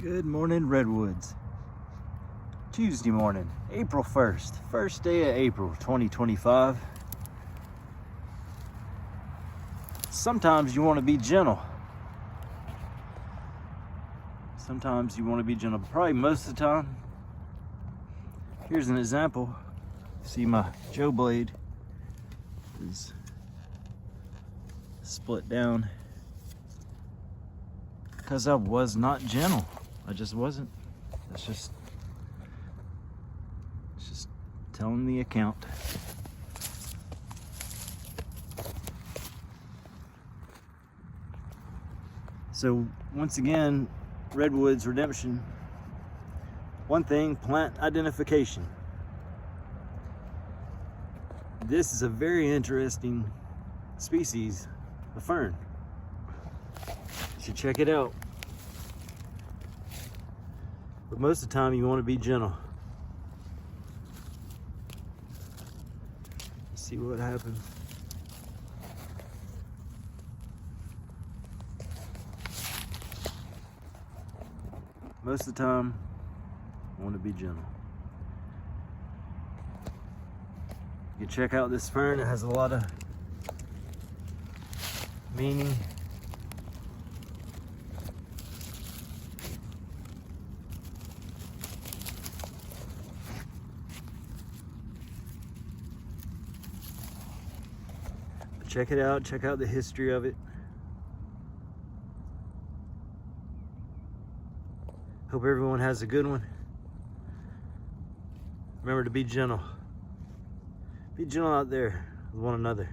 Good morning, Redwoods. Tuesday morning, April 1st, first day of April 2025. Sometimes you want to be gentle. Sometimes you want to be gentle, probably most of the time. Here's an example. See, my Joe blade is split down because I was not gentle. I just wasn't. It's just telling the account. So once again, Redwoods Redemption. One thing, plant identification. This is a very interesting species of fern. You should check it out. But most of the time you want to be gentle. See what happens. Most of the time, I want to be gentle. You can check out this fern. It has a lot of meaning. Check it out. Check out the history of it. Hope everyone has a good one. Remember to be gentle. Be gentle out there with one another.